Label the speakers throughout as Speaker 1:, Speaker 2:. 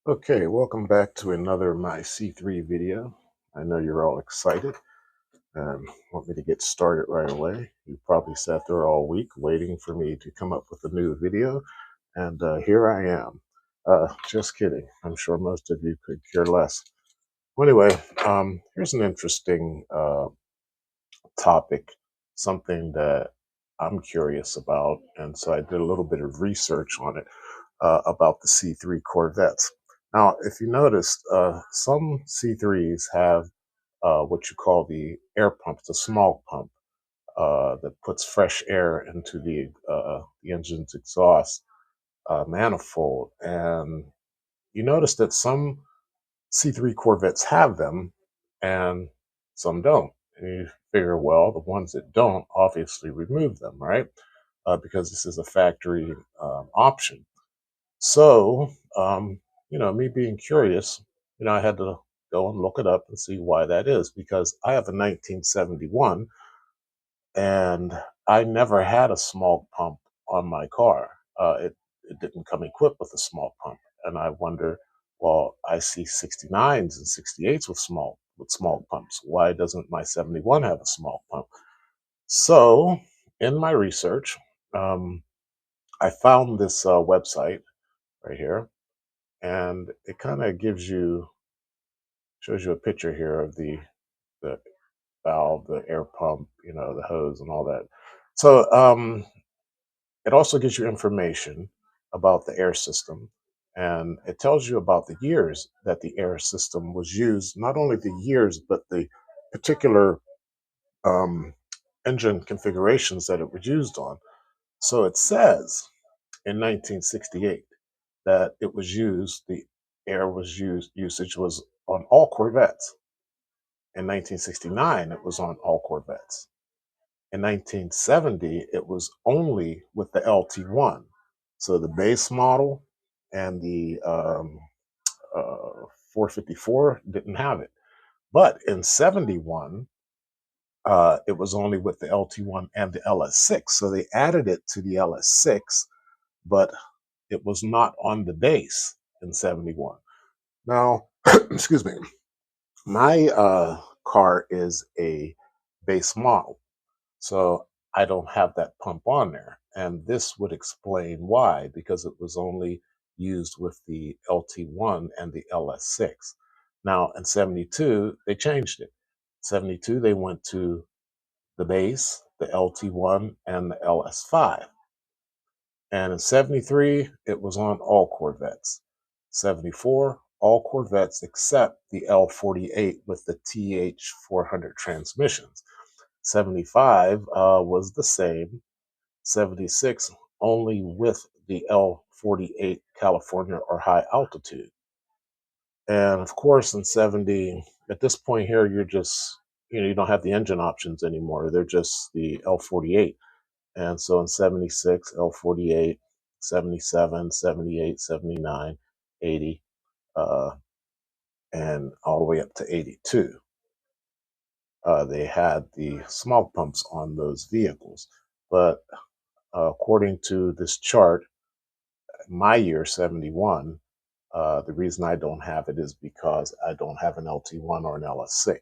Speaker 1: Okay, welcome back to another My C3 video. I know you're all excited and want me to get started right away. You probably sat there all week waiting for me to come up with a new video, and here I am. Just kidding. I'm sure most of you could care less. Well, anyway, here's an interesting topic, something that I'm curious about, and so I did a little bit of research on it about the C3 Corvettes. Now, if you noticed, some C3s have what you call the air pump, the smog pump, that puts fresh air into the engine's exhaust manifold. And you notice that some C3 Corvettes have them and some don't. And you figure, well, the ones that don't obviously remove them, right? Because this is a factory option. So, me being curious, I had to go and look it up and see why that is because I have a 1971 and I never had a small pump on my car. It didn't come equipped with a small pump, and I wonder, well, I see 69s and 68s with small pumps. Why doesn't my 71 have a small pump? So, in my research, um, I found this website right here, and it kind of shows you a picture here of the valve, the air pump, the hose, and all that. So, it also gives you information about the air system, and it tells you about the years that the air system was used, not only the years, but the particular um, engine configurations that it was used on. So it says in 1968 that it was used, the air was used, usage was on all Corvettes. In 1969, it was on all Corvettes. In 1970, it was only with the LT1. So the base model and the 454 didn't have it. But in 71, it was only with the LT1 and the LS6. So they added it to the LS6, but it was not on the base in 71. Now, excuse me, my car is a base model. So I don't have that pump on there. And this would explain why, because it was only used with the LT1 and the LS6. Now in 72, they changed it. 72, they went to the base, the LT1, and the LS5. And in 73, it was on all Corvettes. 74, all Corvettes except the L48 with the TH400 transmissions. 75 was the same. 76 only with the L48 California or high altitude. And of course, in 70, at this point here, you're just, you don't have the engine options anymore. They're just the L48. And so in 76, L48, 77, 78, 79, 80, uh, and all the way up to 82. They had the smog pumps on those vehicles. But according to this chart, my year 71, the reason I don't have it is because I don't have an LT1 or an LS6.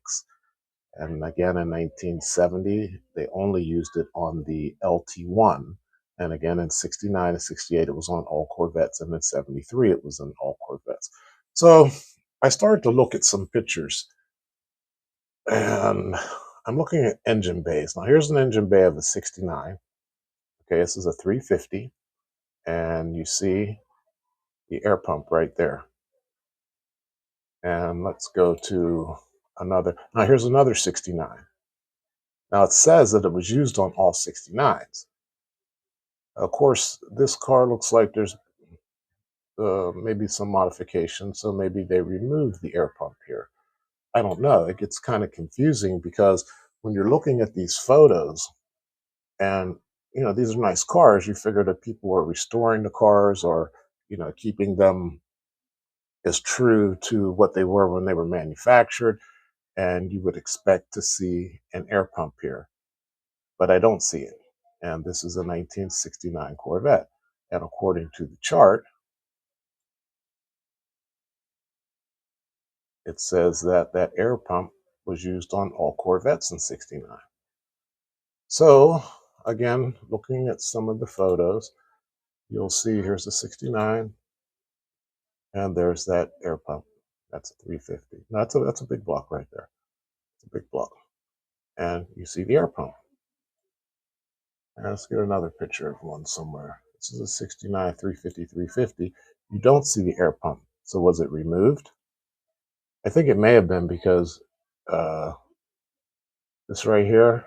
Speaker 1: And again, in 1970, they only used it on the LT1. And again, in 69 and 68, it was on all Corvettes. And in 73, it was on all Corvettes. So I started to look at some pictures and I'm looking at engine bays. Now, here's an engine bay of a 69. Okay, this is a 350. And you see the air pump right there. And let's go to another. Now, here's another 69. Now, it says that it was used on all 69s. Of course, this car looks like there's maybe some modification, so maybe they removed the air pump here. I don't know. It gets kind of confusing because when you're looking at these photos and, these are nice cars, you figure that people were restoring the cars or, keeping them as true to what they were when they were manufactured. And you would expect to see an air pump here, but I don't see it. And this is a 1969 Corvette. And according to the chart, it says that that air pump was used on all Corvettes in '69. So again, looking at some of the photos, you'll see here's the '69, and there's that air pump. That's a 350. Now, that's a big block right there. It's a big block, and you see the air pump. And let's get another picture of one somewhere. This is a '69 350 350. You don't see the air pump. So was it removed? I think it may have been because uh, this right here.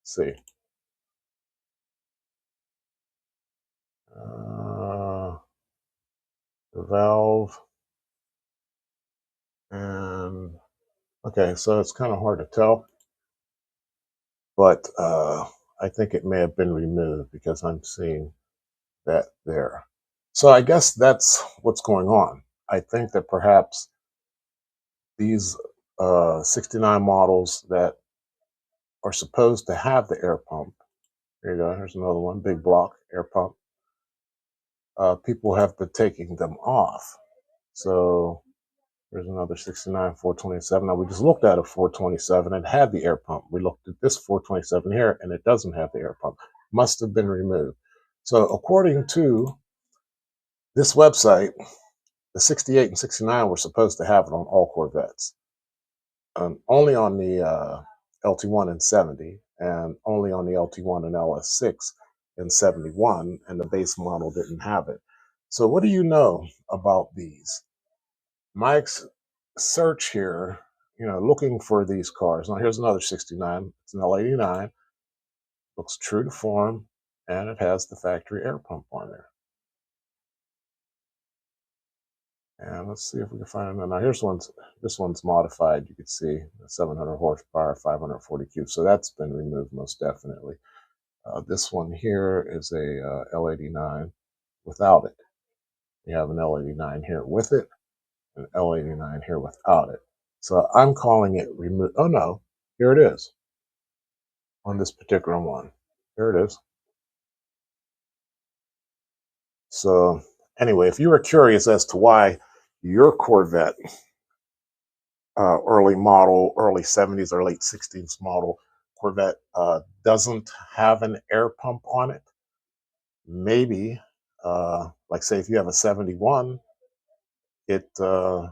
Speaker 1: Let's see. The valve and okay, so it's kind of hard to tell, but I think it may have been removed because I'm seeing that there. So I guess that's what's going on. I think that perhaps these '69 models that are supposed to have the air pump. Here you go. Here's another one, big block air pump. People have been taking them off. So there's another '69 427. Now we just looked at a 427 and had the air pump. We looked at this 427 here and it doesn't have the air pump. Must have been removed. So according to this website, the 68 and '69 were supposed to have it on all Corvettes. Only on the LT1 in '70 and only on the LT1 and LS6 in '71, and the base model didn't have it. So what do you know about these? My search here, looking for these cars. Now here's another '69. It's an L89. Looks true to form, and it has the factory air pump on there. And let's see if we can find another. Now here's one's. This one's modified. You can see 700 horsepower, 540 cubes. So that's been removed most definitely. This one here is a L89 without it. You have an L89 here with it, an L89 here without it. So I'm calling it remove. Oh no, here it is on this particular one. Here it is. So anyway, if you were curious as to why your Corvette, early model, early '70s or late '60s model Corvette doesn't have an air pump on it, maybe, like say if you have a '71, it and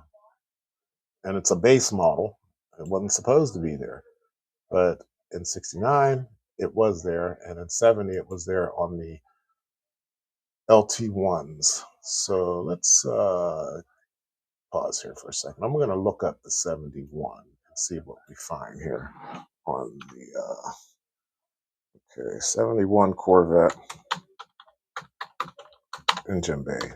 Speaker 1: it's a base model, it wasn't supposed to be there, but in '69 it was there, and in '70 it was there on the LT1s. So let's pause here for a second. I'm going to look up the '71 and see what we find here on the okay, '71 Corvette engine bay.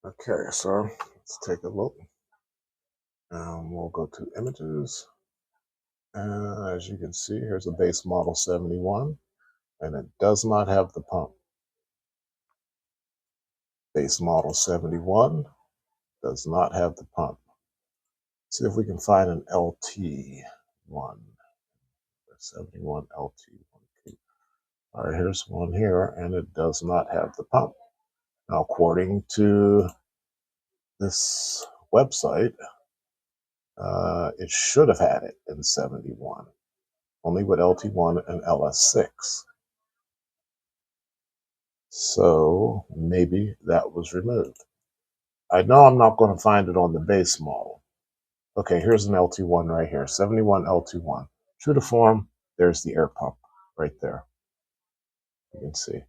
Speaker 1: Okay, so let's take a look. We'll go to images. And as you can see, here's a base model '71, and it does not have the pump. Base model '71 does not have the pump. See if we can find an LT1. 71 LT1. All right, here's one here, and it does not have the pump. Now, according to this website, it should have had it in '71, only with LT1 and LS6. So maybe that was removed. I know I'm not going to find it on the base model. Okay, here's an LT1 right here, '71 LT1. True to form, there's the air pump right there. You can see.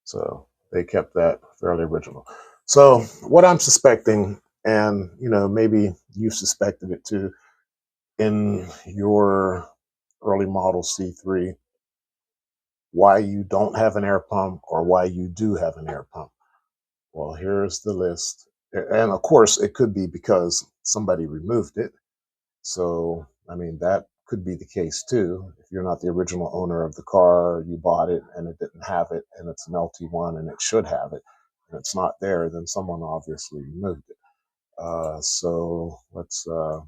Speaker 1: So they kept that fairly original. So what I'm suspecting, and maybe you suspected it too, in your early model C3, why you don't have an air pump or why you do have an air pump. Well, here's the list. And of course, it could be because somebody removed it. So, I mean, that could be the case too. If you're not the original owner of the car, you bought it and it didn't have it, and it's an LT1 and it should have it, and it's not there, then someone obviously removed it. So let's go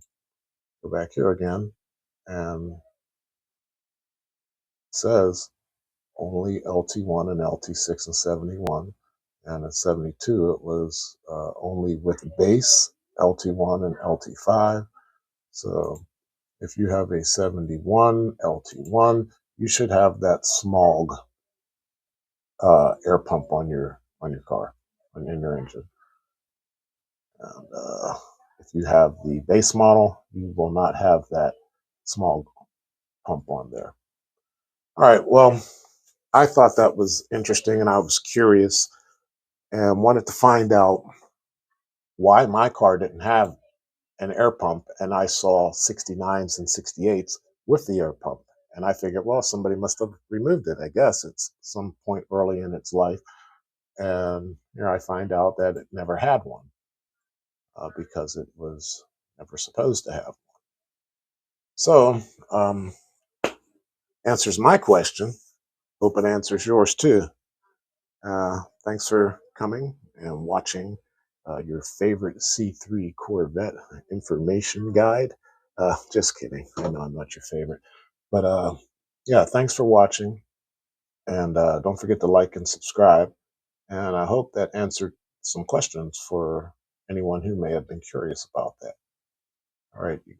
Speaker 1: back here again, and it says only LT1 and LT6 in 71. And in 72, it was only with base LT1 and LT5. So if you have a 71 LT1, you should have that smog air pump on your car, in your engine. And if you have the base model, you will not have that smog pump on there. All right, well, I thought that was interesting, and I was curious and wanted to find out why my car didn't have an air pump, and I saw 69s and 68s with the air pump. And I figured, well, somebody must have removed it. I guess it's some point early in its life. And here I find out that it never had one because it was never supposed to have. So, answers my question. Hope it answers yours too. Thanks for coming and watching your favorite C3 Corvette information guide. Just kidding. I know I'm not your favorite. But yeah, thanks for watching. And don't forget to like and subscribe. And I hope that answered some questions for anyone who may have been curious about that. All right, you guys.